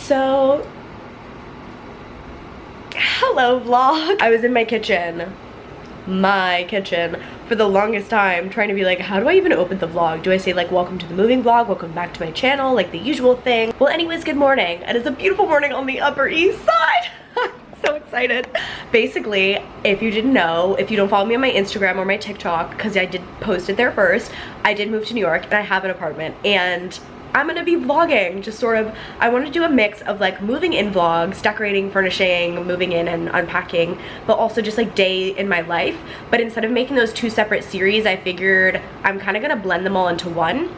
So, hello vlog. I was in my kitchen for the longest time trying to be like, how do I even open the vlog? Do I say like, welcome to the moving vlog, welcome back to my channel, like the usual thing? Well, anyways, good morning. And it's a beautiful morning on the Upper East Side. So excited. Basically, if you didn't know, if you don't follow me on my Instagram or my TikTok, because I did post it there first, I did move to New York and I have an apartment, and I'm gonna be vlogging, just sort of, I want to do a mix of like moving in vlogs, decorating, furnishing, moving in and unpacking, but also just like day in my life. But instead of making those two separate series, I figured I'm kind of gonna blend them all into one.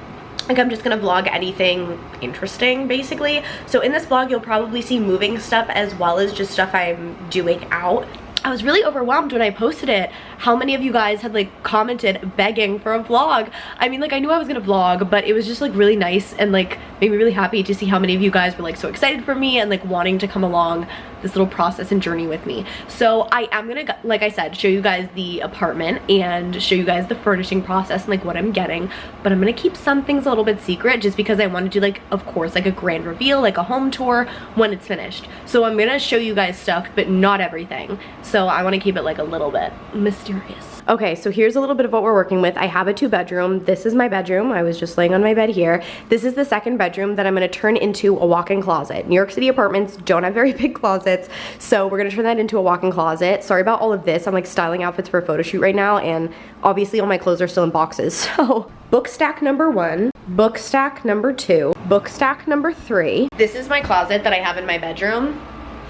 Like, I'm just gonna vlog anything interesting, basically. So in this vlog, you'll probably see moving stuff as well as just stuff I'm doing out. I was really overwhelmed when I posted it, how many of you guys had like commented begging for a vlog. I mean, like, I knew I was gonna vlog, but it was just like really nice and like made me really happy to see how many of you guys were like so excited for me and like wanting to come along this little process and journey with me. So I am gonna, like I said, show you guys the apartment and show you guys the furnishing process and like what I'm getting, but I'm gonna keep some things a little bit secret just because I want to do, like, of course, like a grand reveal, like a home tour when it's finished. So I'm gonna show you guys stuff, but not everything. So I want to keep it like a little bit mysterious. Okay, so here's a little bit of what we're working with. I have a 2-bedroom. This is my bedroom. I was just laying on my bed here. This is the second bedroom that I'm gonna turn into a walk-in closet. New York City apartments don't have very big closets, so we're gonna turn that into a walk-in closet. Sorry about all of this. I'm like styling outfits for a photo shoot right now, and obviously all my clothes are still in boxes. So book stack number 1, book stack number 2, book stack number 3. This is my closet that I have in my bedroom.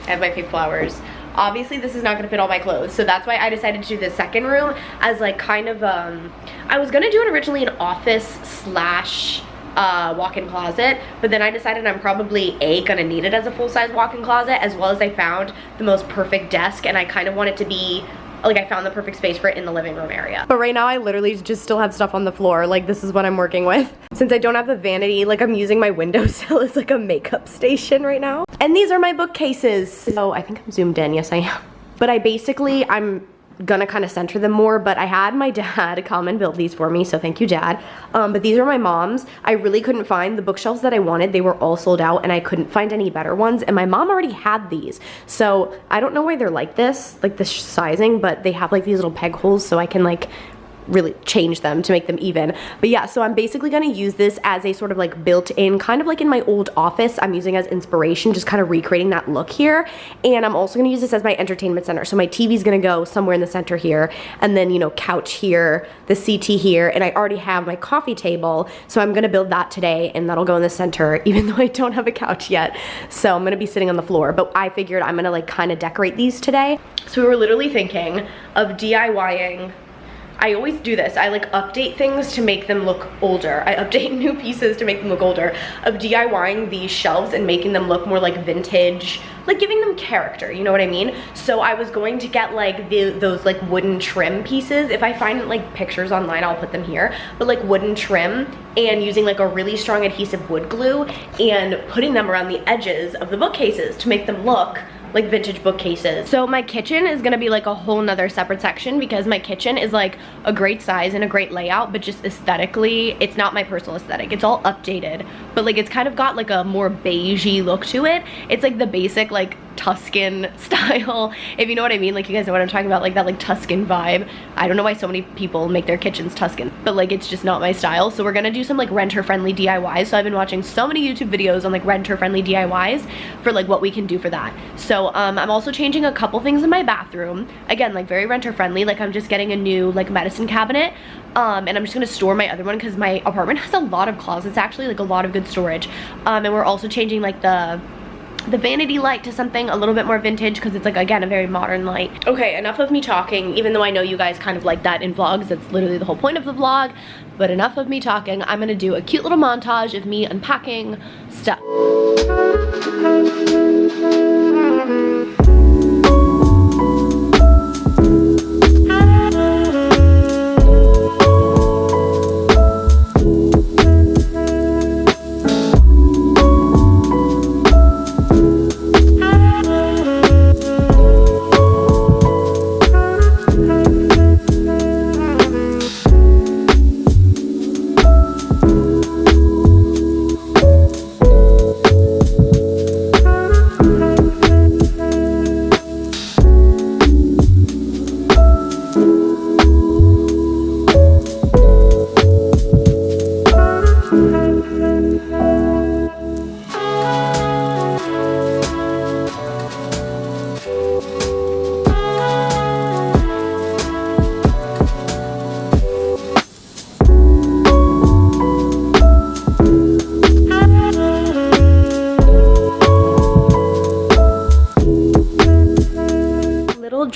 I have my pink flowers. Obviously this is not gonna fit all my clothes, so that's why I decided to do the second room as like kind of I was gonna do it originally an office slash walk-in closet, but then I decided I'm probably gonna need it as a full-size walk-in closet, as well as I found the most perfect desk, and I kind of want it to be like, I found the perfect space for it in the living room area. But right now I literally just still have stuff on the floor. Like, this is what I'm working with. Since I don't have a vanity, like, I'm using my windowsill as like a makeup station right now. And these are my bookcases. So I think I'm zoomed in. Yes, I am. But I'm gonna kind of center them more, but I had my dad come and build these for me, so thank you, Dad. But these are my mom's. I really couldn't find the bookshelves that I wanted. They were all sold out and I couldn't find any better ones, and my mom already had these. So I don't know why they're like this sizing, but they have like these little peg holes so I can like really change them to make them even. But yeah, so I'm basically gonna use this as a sort of like built-in, kind of like in my old office, I'm using as inspiration, just kind of recreating that look here. And I'm also gonna use this as my entertainment center. So my TV's gonna go somewhere in the center here, and then, you know, couch here, the CT here, and I already have my coffee table, so I'm gonna build that today, and that'll go in the center, even though I don't have a couch yet. So I'm gonna be sitting on the floor, but I figured I'm gonna like kind of decorate these today. So we were literally thinking of DIYing. I always do this. I like update things to make them look older. I update new pieces to make them look older. Of DIYing these shelves and making them look more like vintage, like giving them character, you know what I mean? So I was going to get like those like wooden trim pieces. If I find like pictures online, I'll put them here. But like wooden trim, and using like a really strong adhesive wood glue and putting them around the edges of the bookcases to make them look like vintage bookcases. So my kitchen is gonna be like a whole nother separate section, because my kitchen is like a great size and a great layout, but just aesthetically, it's not my personal aesthetic. It's all updated, but like it's kind of got like a more beigey look to it. It's like the basic like Tuscan style, if you know what I mean. Like, you guys know what I'm talking about, like that like Tuscan vibe. I don't know why so many people make their kitchens Tuscan, but like it's just not my style. So we're gonna do some like renter-friendly DIYs. So I've been watching so many YouTube videos on like renter-friendly DIYs for like what we can do for that. So I'm also changing a couple things in my bathroom. Again, like very renter-friendly. Like, I'm just getting a new like medicine cabinet, and I'm just gonna store my other one because my apartment has a lot of closets, actually, like a lot of good storage. And we're also changing like the vanity light to something a little bit more vintage, because it's like, again, a very modern light. Okay, enough of me talking, even though I know you guys kind of like that in vlogs. That's literally the whole point of the vlog. But enough of me talking. I'm gonna do a cute little montage of me unpacking stuff.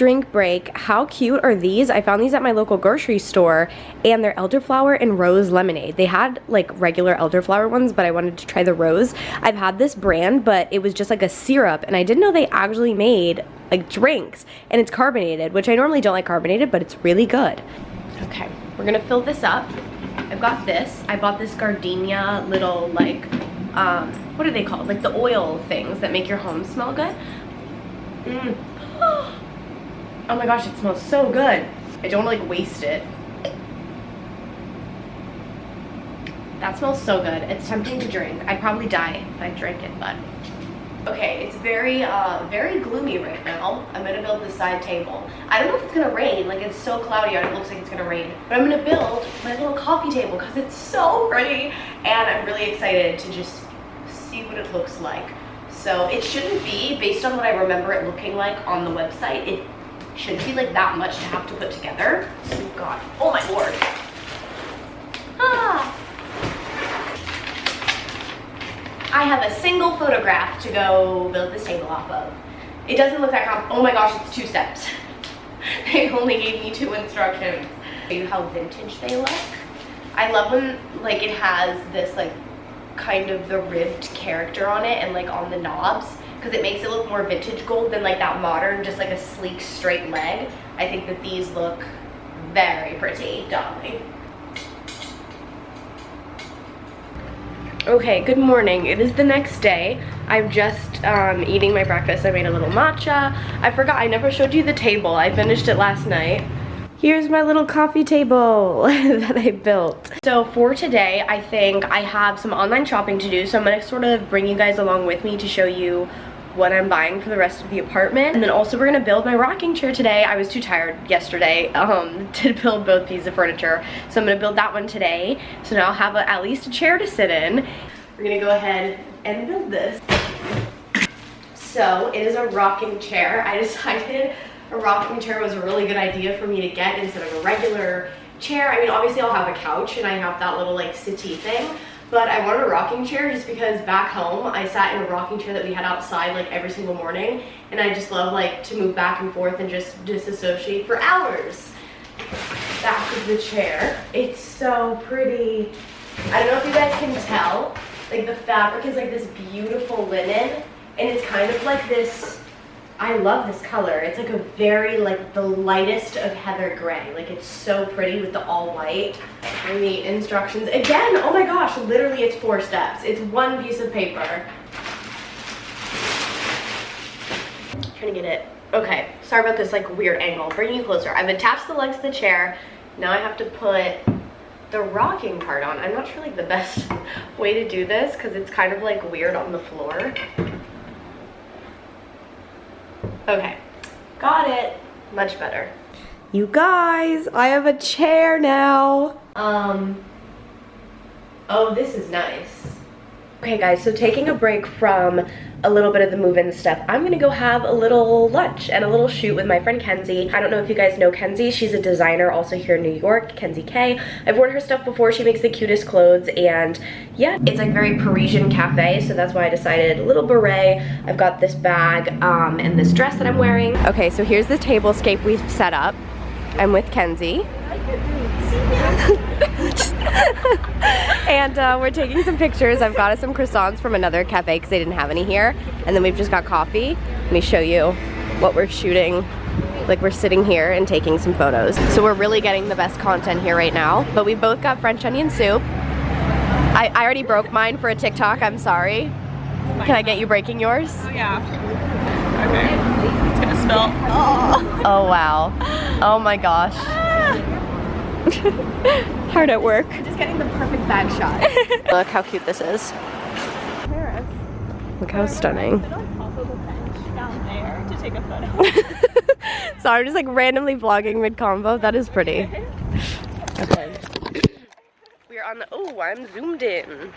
drink break. How cute are these? I found these at my local grocery store, and they're elderflower and rose lemonade. They had like regular elderflower ones, but I wanted to try the rose. I've had this brand, but it was just like a syrup, and I didn't know they actually made like drinks, and it's carbonated, which I normally don't like carbonated, but it's really good. Okay, we're gonna fill this up. I've got this. I bought this gardenia little like, what are they called? Like the oil things that make your home smell good. Oh my gosh, it smells so good. I don't want to like waste it. That smells so good. It's tempting to drink. I'd probably die if I drank it, but. Okay, it's very, very gloomy right now. I'm gonna build the side table. I don't know if it's gonna rain. Like, it's so cloudy out, it looks like it's gonna rain. But I'm gonna build my little coffee table because it's so pretty. And I'm really excited to just see what it looks like. So it shouldn't be, based on what I remember it looking like on the website, it shouldn't be like that much to have to put together. Oh God, oh my Lord. Ah. I have a single photograph to go build this table off of. It doesn't look that complicated. Oh my gosh, it's 2 steps. They only gave me 2 instructions. Show you how vintage they look. I love when like it has this like kind of the ribbed character on it and like on the knobs, because it makes it look more vintage gold than like that modern just like a sleek straight leg. I think that these look very pretty, darling. Okay, good morning. It is the next day. I'm just eating my breakfast. I made a little matcha. I forgot, I never showed you the table. I finished it last night. Here's my little coffee table that I built. So for today, I think I have some online shopping to do, so I'm gonna sort of bring you guys along with me to show you what I'm buying for the rest of the apartment. And then also we're gonna build my rocking chair today. I was too tired yesterday to build both pieces of furniture, so I'm gonna build that one today. So now I'll have at least a chair to sit in. We're gonna go ahead and build this. So it is a rocking chair. I decided a rocking chair was a really good idea for me to get instead of a regular chair. I mean, obviously I'll have a couch and I have that little like settee thing, but I wanted a rocking chair just because back home I sat in a rocking chair that we had outside like every single morning, and I just love like to move back and forth and just disassociate for hours. Back of the chair. It's so pretty. I don't know if you guys can tell, like the fabric is like this beautiful linen, and it's kind of like this, I love this color. It's like a very, like the lightest of heather gray. Like it's so pretty with the all white. And the instructions, again, oh my gosh, literally it's 4 steps. It's 1 piece of paper. Trying to get it. Okay, sorry about this like weird angle. Bring you closer. I've attached the legs to the chair. Now I have to put the rocking part on. I'm not sure like the best way to do this because it's kind of like weird on the floor. Okay, got it. Much better. You guys, I have a chair now. Oh, this is nice. Okay guys, so taking a break from a little bit of the move-in stuff, I'm gonna go have a little lunch and a little shoot with my friend Kenzie. I don't know if you guys know Kenzie. She's a designer also here in New York, Kenzie K. I've worn her stuff before. She makes the cutest clothes, and yeah, it's like very Parisian cafe, so that's why I decided a little beret. I've got this bag and this dress that I'm wearing. Okay, so here's the tablescape we've set up. I'm with Kenzie. And we're taking some pictures. I've got us some croissants from another cafe because they didn't have any here, and then we've just got coffee. Let me show you what we're shooting. Like, we're sitting here and taking some photos, so we're really getting the best content here right now. But we both got French onion soup. I already broke mine for a TikTok. I'm sorry. Can I get you breaking yours? Oh yeah. Okay. It's gonna spill. Oh wow. Oh my gosh. Hard at work. Just getting the perfect bag shot. Look how cute this is. Paris. Look how stunning. Sit on top of a bench down there to take a photo. So I'm just like randomly vlogging mid-combo. That is pretty. Okay. We're on the, oh, I'm zoomed in.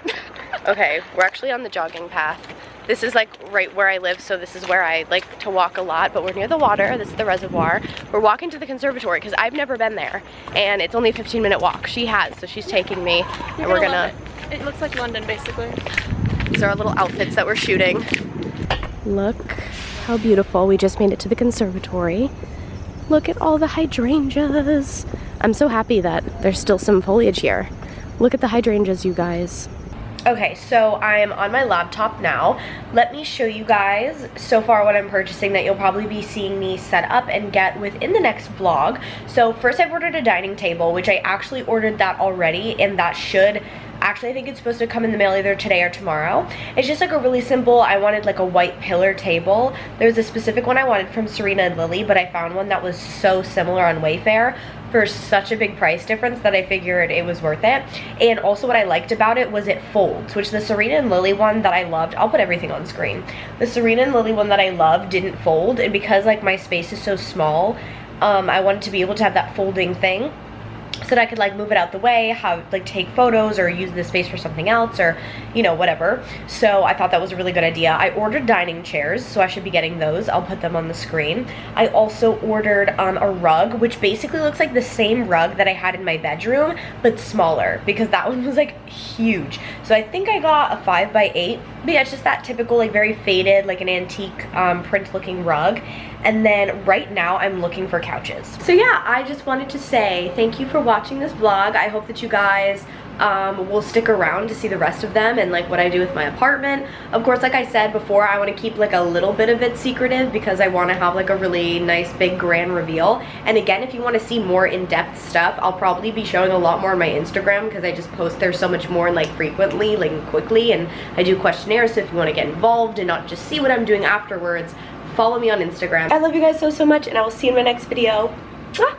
Okay, we're actually on the jogging path. This is like right where I live, so this is where I like to walk a lot, but we're near the water. This is the reservoir. We're walking to the conservatory because I've never been there, and it's only a 15-minute walk. She has, so she's taking me, and we're gonna... It looks like London, basically. These are our little outfits that we're shooting. Look how beautiful. We just made it to the conservatory. Look at all the hydrangeas. I'm so happy that there's still some foliage here. Look at the hydrangeas, you guys. Okay, so I'm on my laptop now. Let me show you guys so far what I'm purchasing that you'll probably be seeing me set up and get within the next vlog. So first I've ordered a dining table, which I actually ordered that already, and that should, actually I think it's supposed to come in the mail either today or tomorrow. It's just like a really simple, I wanted like a white pillar table. There was a specific one I wanted from Serena and Lily, but I found one that was so similar on Wayfair for such a big price difference that I figured it was worth it. And also what I liked about it was it folds, which the Serena and Lily one that I loved, I'll put everything on screen. The Serena and Lily one that I loved didn't fold, and because like my space is so small, I wanted to be able to have that folding thing so that I could like move it out the way, have like take photos or use the space for something else, or you know, whatever. So I thought that was a really good idea. I ordered dining chairs, so I should be getting those. I'll put them on the screen. I also ordered a rug, which basically looks like the same rug that I had in my bedroom, but smaller, because that one was like huge. So I think I got a 5x8, but yeah, it's just that typical like very faded, like an antique print looking rug. And then right now I'm looking for couches. So yeah, I just wanted to say thank you for watching this vlog. I hope that you guys will stick around to see the rest of them and like what I do with my apartment. Of course, like I said before, I want to keep like a little bit of it secretive because I want to have like a really nice big grand reveal. And again, if you want to see more in-depth stuff, I'll probably be showing a lot more on my Instagram because I just post there so much more and like frequently, like quickly, and I do questionnaires. So if you want to get involved and not just see what I'm doing afterwards, follow me on Instagram. I love you guys so much, and I will see you in my next video. Mwah!